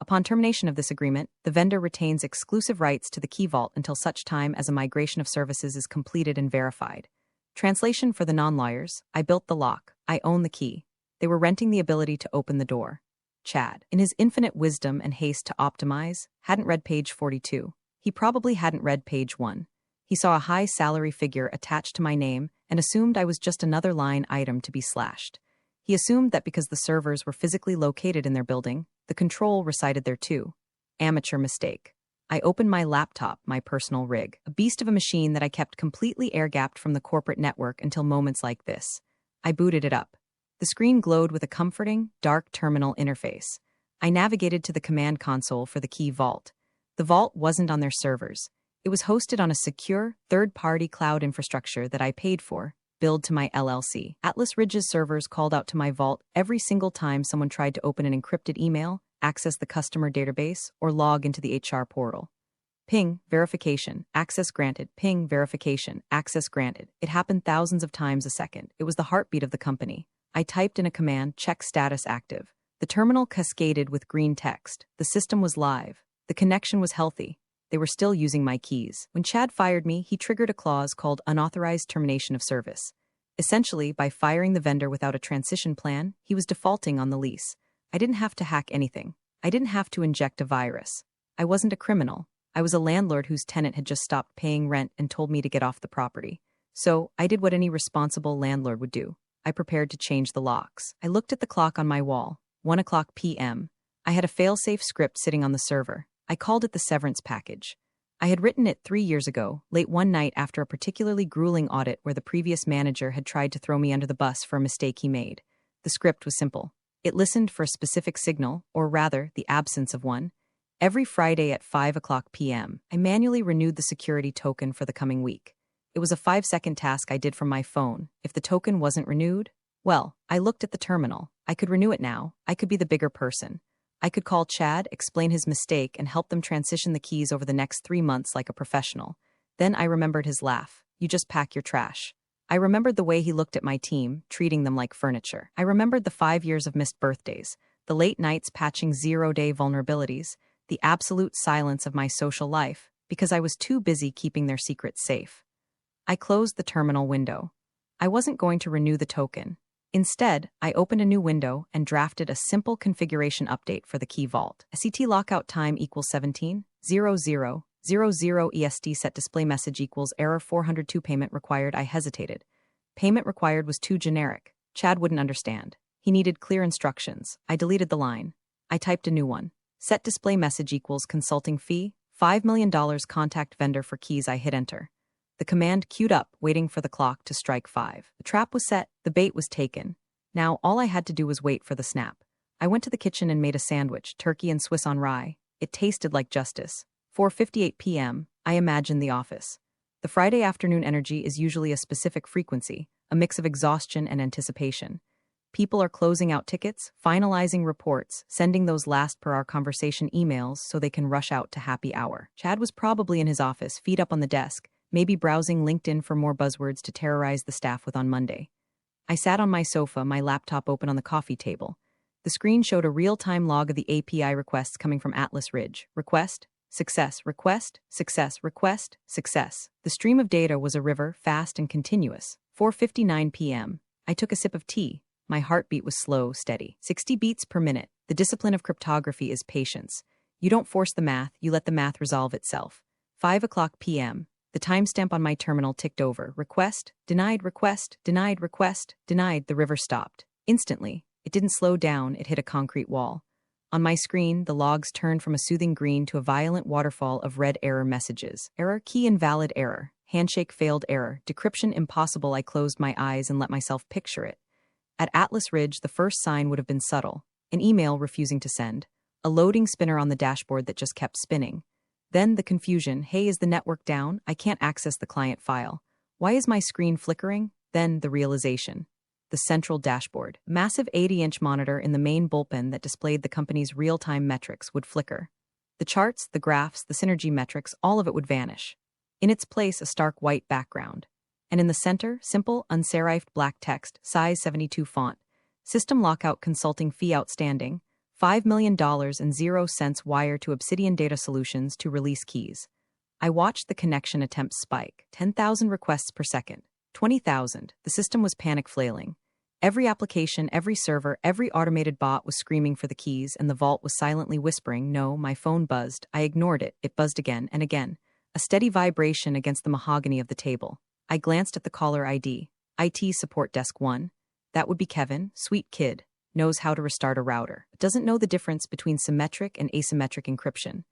Upon termination of this agreement, the vendor retains exclusive rights to the key vault until such time as a migration of services is completed and verified. Translation for the non-lawyers: I built the lock, I own the key. They were renting the ability to open the door. Chad, in his infinite wisdom and haste to optimize, hadn't read page 42. He probably hadn't read page 1. He saw a high salary figure attached to my name and assumed I was just another line item to be slashed. He assumed that because the servers were physically located in their building, the control resided there too. Amateur mistake. I opened my laptop, my personal rig, a beast of a machine that I kept completely air-gapped from the corporate network until moments like this. I booted it up. The screen glowed with a comforting, dark terminal interface. I navigated to the command console for the key vault. The vault wasn't on their servers. It was hosted on a secure, third-party cloud infrastructure that I paid for, billed to my LLC. Atlas Ridge's servers called out to my vault every single time someone tried to open an encrypted email, access the customer database, or log into the HR portal. Ping, verification, access granted, ping, verification, access granted. It happened thousands of times a second. It was the heartbeat of the company. I typed in a command, check status active. The terminal cascaded with green text. The system was live. The connection was healthy. They were still using my keys. When Chad fired me, he triggered a clause called unauthorized termination of service. Essentially, by firing the vendor without a transition plan, he was defaulting on the lease. I didn't have to hack anything. I didn't have to inject a virus. I wasn't a criminal. I was a landlord whose tenant had just stopped paying rent and told me to get off the property. So, I did what any responsible landlord would do. I prepared to change the locks. I looked at the clock on my wall. 1:00 p.m. I had a failsafe script sitting on the server. I called it the severance package. I had written it 3 years ago, late one night after a particularly grueling audit where the previous manager had tried to throw me under the bus for a mistake he made. The script was simple. It listened for a specific signal, or rather, the absence of one. Every Friday at 5:00 p.m., I manually renewed the security token for the coming week. It was a 5-second task I did from my phone. If the token wasn't renewed, well, I looked at the terminal. I could renew it now. I could be the bigger person. I could call Chad, explain his mistake, and help them transition the keys over the next 3 months like a professional. Then I remembered his laugh. You just pack your trash. I remembered the way he looked at my team, treating them like furniture. I remembered the 5 years of missed birthdays, the late nights patching 0-day vulnerabilities, the absolute silence of my social life, because I was too busy keeping their secrets safe. I closed the terminal window. I wasn't going to renew the token. Instead, I opened a new window and drafted a simple configuration update for the key vault. SCT lockout time equals 17:00:00 EST. Set display message equals error 402. Payment required. I hesitated. Payment required was too generic. Chad wouldn't understand. He needed clear instructions. I deleted the line. I typed a new one. Set display message equals consulting fee, $5 million. Contact vendor for keys. I hit enter. The command queued up, waiting for the clock to strike 5. The trap was set, the bait was taken. Now, all I had to do was wait for the snap. I went to the kitchen and made a sandwich, turkey and Swiss on rye. It tasted like justice. 4:58 p.m., I imagined the office. The Friday afternoon energy is usually a specific frequency, a mix of exhaustion and anticipation. People are closing out tickets, finalizing reports, sending those last per hour conversation emails so they can rush out to happy hour. Chad was probably in his office, feet up on the desk, maybe browsing LinkedIn for more buzzwords to terrorize the staff with on Monday. I sat on my sofa, my laptop open on the coffee table. The screen showed a real-time log of the API requests coming from Atlas Ridge. Request, success, request, success, request, success. The stream of data was a river, fast and continuous. 4:59 p.m. I took a sip of tea. My heartbeat was slow, steady. 60 beats per minute. The discipline of cryptography is patience. You don't force the math, you let the math resolve itself. 5:00 p.m. The timestamp on my terminal ticked over. Request, denied, request, denied, request, denied. The river stopped. Instantly. It didn't slow down, it hit a concrete wall. On my screen, the logs turned from a soothing green to a violent waterfall of red error messages. Error, key invalid error. Handshake failed error. Decryption impossible. I closed my eyes and let myself picture it. At Atlas Ridge, the first sign would have been subtle. An email refusing to send. A loading spinner on the dashboard that just kept spinning. Then the confusion. Hey, is the network down? I can't access the client file. Why is my screen flickering? Then the realization. The central dashboard. Massive 80-inch monitor in the main bullpen that displayed the company's real-time metrics would flicker. The charts, the graphs, the synergy metrics, all of it would vanish. In its place, a stark white background. And in the center, simple, unserifed black text, size 72 font. System lockout consulting fee outstanding, $5 million and 0 cents wire to Obsidian Data Solutions to release keys. I watched the connection attempts spike. 10,000 requests per second. 20,000. The system was panic flailing. Every application, every server, every automated bot was screaming for the keys, and the vault was silently whispering, no. My phone buzzed. I ignored it. It buzzed again and again. A steady vibration against the mahogany of the table. I glanced at the caller ID. IT Support Desk 1. That would be Kevin, sweet kid, knows how to restart a router. Doesn't know the difference between symmetric and asymmetric encryption.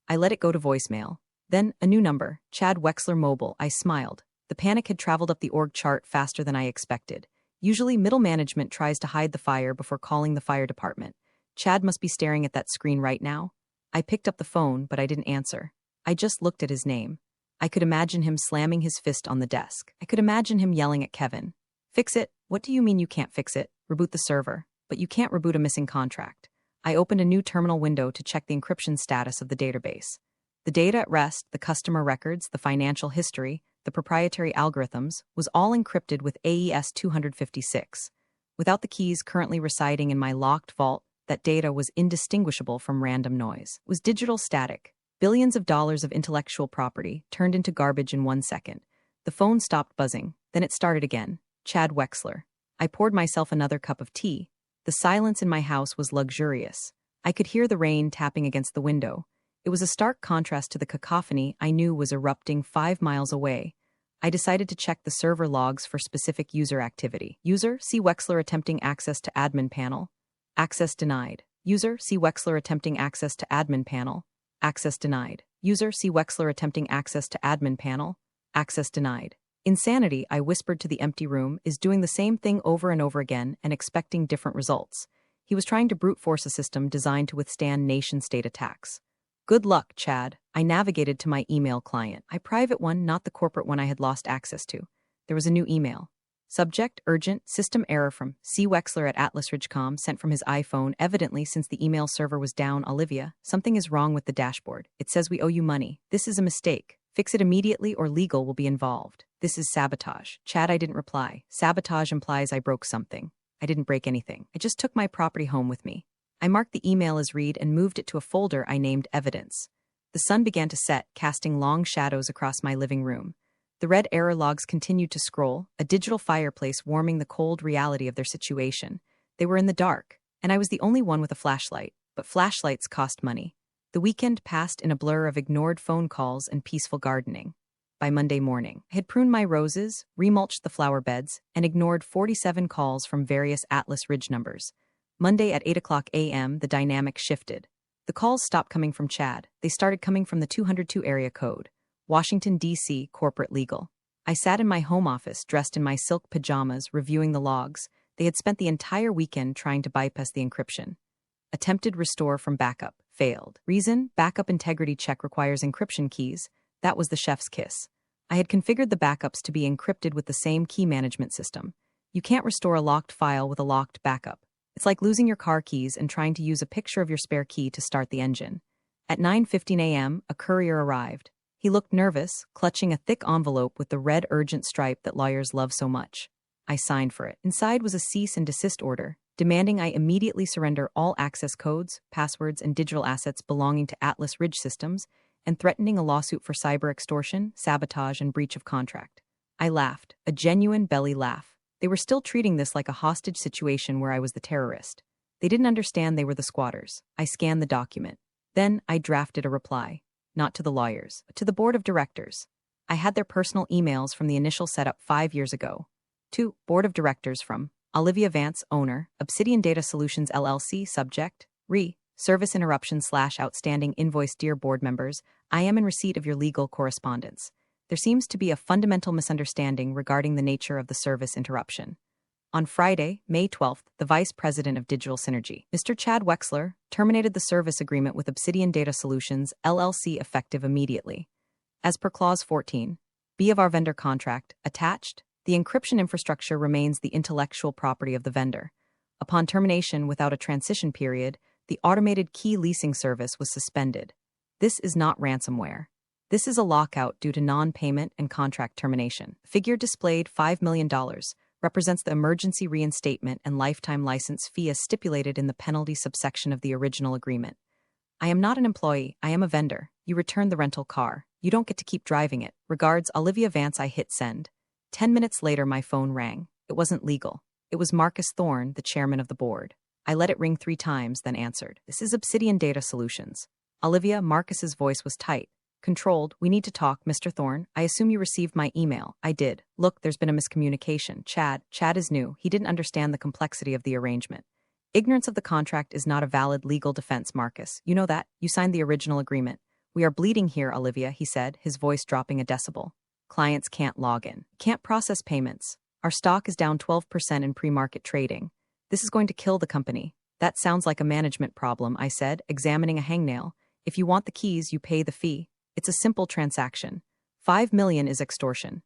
I let it go to voicemail. Then, a new number, Chad Wexler Mobile. I smiled. The panic had traveled up the org chart faster than I expected. Usually, middle management tries to hide the fire before calling the fire department. Chad must be staring at that screen right now. I picked up the phone, but I didn't answer. I just looked at his name. I could imagine him slamming his fist on the desk. I could imagine him yelling at Kevin. Fix it? What do you mean you can't fix it? Reboot the server. But you can't reboot a missing contract. I opened a new terminal window to check the encryption status of the database. The data at rest, the customer records, the financial history, the proprietary algorithms, was all encrypted with AES 256. Without the keys currently residing in my locked vault, that data was indistinguishable from random noise. It was digital static. Billions of dollars of intellectual property turned into garbage in 1 second. The phone stopped buzzing. Then it started again. Chad Wexler. I poured myself another cup of tea. The silence in my house was luxurious. I could hear the rain tapping against the window. It was a stark contrast to the cacophony I knew was erupting 5 miles away. I decided to check the server logs for specific user activity. User, C. Wexler attempting access to admin panel. Access denied. User, C. Wexler attempting access to admin panel. Access denied. User, C. Wexler attempting access to admin panel. Access denied. Insanity, I whispered to the empty room, is doing the same thing over and over again and expecting different results. He was trying to brute force a system designed to withstand nation-state attacks. Good luck, Chad. I navigated to my email client. A private one, not the corporate one I had lost access to. There was a new email. Subject, urgent, system error from C. Wexler at Atlas Ridgecom, sent from his iPhone, evidently since the email server was down. Olivia, something is wrong with the dashboard. It says we owe you money. This is a mistake. Fix it immediately or legal will be involved. This is sabotage. Chad, I didn't reply. Sabotage implies I broke something. I didn't break anything. I just took my property home with me. I marked the email as read and moved it to a folder I named Evidence. The sun began to set, casting long shadows across my living room. The red error logs continued to scroll, a digital fireplace warming the cold reality of their situation. They were in the dark, and I was the only one with a flashlight, but flashlights cost money. The weekend passed in a blur of ignored phone calls and peaceful gardening. By Monday morning, I had pruned my roses, remulched the flower beds, and ignored 47 calls from various Atlas Ridge numbers. Monday at 8 a.m., the dynamic shifted. The calls stopped coming from Chad. They started coming from the 202 area code. Washington, D.C., corporate legal. I sat in my home office, dressed in my silk pajamas, reviewing the logs. They had spent the entire weekend trying to bypass the encryption. Attempted restore from backup. Failed. Reason? Backup integrity check requires encryption keys. That was the chef's kiss. I had configured the backups to be encrypted with the same key management system. You can't restore a locked file with a locked backup. It's like losing your car keys and trying to use a picture of your spare key to start the engine. At 9:15 a.m., a courier arrived. He looked nervous, clutching a thick envelope with the red urgent stripe that lawyers love so much. I signed for it. Inside was a cease and desist order, demanding I immediately surrender all access codes, passwords, and digital assets belonging to Atlas Ridge Systems, and threatening a lawsuit for cyber extortion, sabotage, and breach of contract. I laughed, a genuine belly laugh. They were still treating this like a hostage situation where I was the terrorist. They didn't understand they were the squatters. I scanned the document. Then I drafted a reply. Not to the lawyers, but to the board of directors. I had their personal emails from the initial setup 5 years ago. To board of directors from Olivia Vance, owner, Obsidian Data Solutions LLC, subject, service interruption / outstanding invoice. Dear board members, I am in receipt of your legal correspondence. There seems to be a fundamental misunderstanding regarding the nature of the service interruption. On Friday, May 12th, the Vice President of Digital Synergy, Mr. Chad Wexler, terminated the service agreement with Obsidian Data Solutions, LLC effective immediately. As per Clause 14, B of our vendor contract, attached, the encryption infrastructure remains the intellectual property of the vendor. Upon termination without a transition period, the automated key leasing service was suspended. This is not ransomware. This is a lockout due to non-payment and contract termination. Figure displayed $5 million, represents the emergency reinstatement and lifetime license fee as stipulated in the penalty subsection of the original agreement. I am not an employee, I am a vendor. You return the rental car. You don't get to keep driving it. Regards, Olivia Vance. I hit send. 10 minutes later my phone rang. It wasn't legal. It was Marcus Thorne, the chairman of the board. I let it ring 3 times, then answered. This is Obsidian Data Solutions. Olivia. Marcus's voice was tight. Controlled. We need to talk, Mr. Thorne. I assume you received my email. I did. Look, there's been a miscommunication. Chad is new. He didn't understand the complexity of the arrangement. Ignorance of the contract is not a valid legal defense, Marcus. You know that. You signed the original agreement. We are bleeding here, Olivia, he said, his voice dropping a decibel. Clients can't log in. Can't process payments. Our stock is down 12% in pre-market trading. This is going to kill the company. That sounds like a management problem, I said, examining a hangnail. If you want the keys, you pay the fee. It's a simple transaction. $5 million is extortion.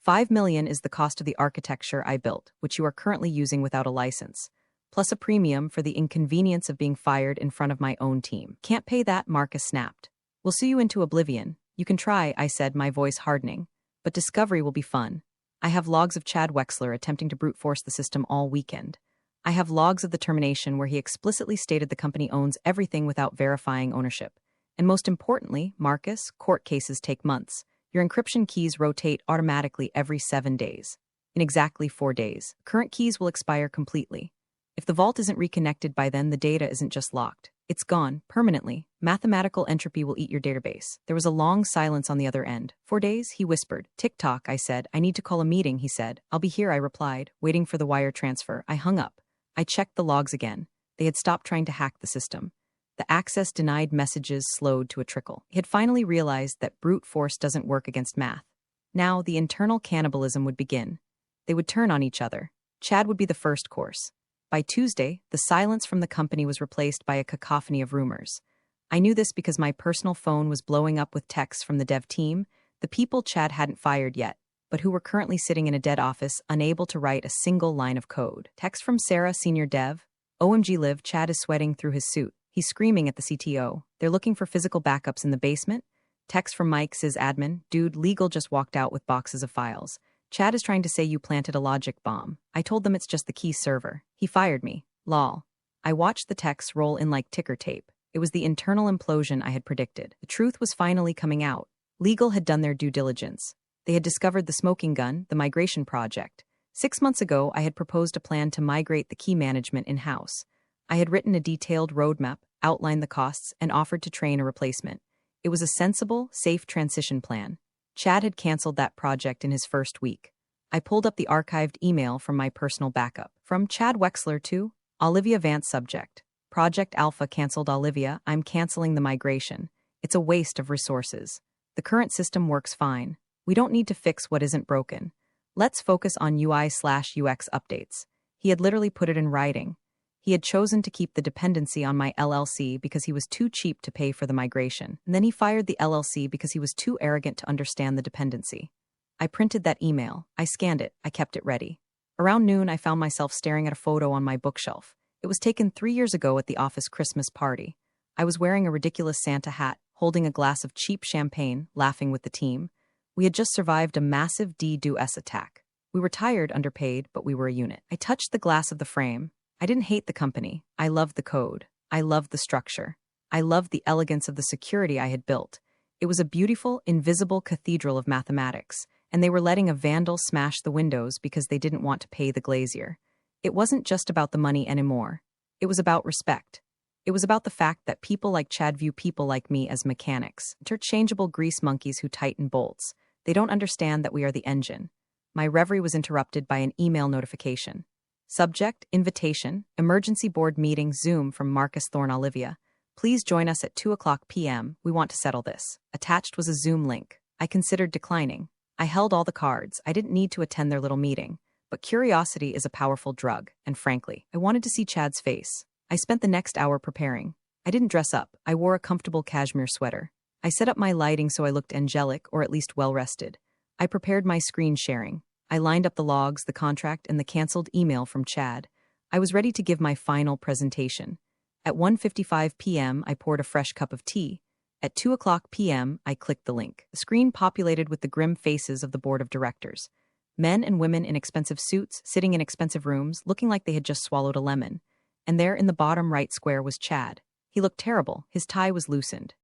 $5 million is the cost of the architecture I built, which you are currently using without a license, plus a premium for the inconvenience of being fired in front of my own team. Can't pay that, Marcus snapped. We'll sue you into oblivion. You can try, I said, my voice hardening. But discovery will be fun. I have logs of Chad Wexler attempting to brute force the system all weekend. I have logs of the termination where he explicitly stated the company owns everything without verifying ownership. And most importantly, Marcus, court cases take months. Your encryption keys rotate automatically every 7 days. In exactly 4 days, current keys will expire completely. If the vault isn't reconnected by then, the data isn't just locked. It's gone, permanently. Mathematical entropy will eat your database. There was a long silence on the other end. 4 days, he whispered. Tick-tock, I said. I need to call a meeting, he said. I'll be here, I replied, waiting for the wire transfer. I hung up. I checked the logs again. They had stopped trying to hack the system. The access denied messages slowed to a trickle. He had finally realized that brute force doesn't work against math. Now, the internal cannibalism would begin. They would turn on each other. Chad would be the first course. By Tuesday, the silence from the company was replaced by a cacophony of rumors. I knew this because my personal phone was blowing up with texts from the dev team, the people Chad hadn't fired yet, but who were currently sitting in a dead office, unable to write a single line of code. Text from Sarah, senior dev. OMG Liv, Chad is sweating through his suit. He's screaming at the CTO. They're looking for physical backups in the basement. Text from Mike, sysadmin. Dude, legal just walked out with boxes of files. Chad is trying to say you planted a logic bomb. I told them it's just the key server. He fired me. Lol. I watched the texts roll in like ticker tape. It was the internal implosion I had predicted. The truth was finally coming out. Legal had done their due diligence. They had discovered the smoking gun, the migration project. 6 months ago, I had proposed a plan to migrate the key management in-house. I had written a detailed roadmap, outlined the costs, and offered to train a replacement. It was a sensible, safe transition plan. Chad had canceled that project in his first week. I pulled up the archived email from my personal backup. From Chad Wexler to Olivia Vance subject. Project Alpha canceled. Olivia, I'm canceling the migration. It's a waste of resources. The current system works fine. We don't need to fix what isn't broken. Let's focus on UI/UX updates. He had literally put it in writing. He had chosen to keep the dependency on my LLC because he was too cheap to pay for the migration. And then he fired the LLC because he was too arrogant to understand the dependency. I printed that email. I scanned it. I kept it ready. Around noon, I found myself staring at a photo on my bookshelf. It was taken 3 years ago at the office Christmas party. I was wearing a ridiculous Santa hat, holding a glass of cheap champagne, laughing with the team. We had just survived a massive DDoS attack. We were tired, underpaid, but we were a unit. I touched the glass of the frame. I didn't hate the company. I loved the code. I loved the structure. I loved the elegance of the security I had built. It was a beautiful, invisible cathedral of mathematics, and they were letting a vandal smash the windows because they didn't want to pay the glazier. It wasn't just about the money anymore. It was about respect. It was about the fact that people like Chad view people like me as mechanics, interchangeable grease monkeys who tighten bolts. They don't understand that we are the engine. My reverie was interrupted by an email notification. Subject, invitation, emergency board meeting, Zoom from Marcus Thorne. Olivia. Please join us at 2:00 p.m. We want to settle this. Attached was a Zoom link. I considered declining. I held all the cards. I didn't need to attend their little meeting. But curiosity is a powerful drug, and frankly, I wanted to see Chad's face. I spent the next hour preparing. I didn't dress up. I wore a comfortable cashmere sweater. I set up my lighting so I looked angelic, or at least well-rested. I prepared my screen sharing. I lined up the logs, the contract, and the canceled email from Chad. I was ready to give my final presentation. At 1:55 p.m., I poured a fresh cup of tea. At 2:00 p.m., I clicked the link. The screen populated with the grim faces of the board of directors. Men and women in expensive suits, sitting in expensive rooms, looking like they had just swallowed a lemon. And there in the bottom right square was Chad. He looked terrible, his tie was loosened.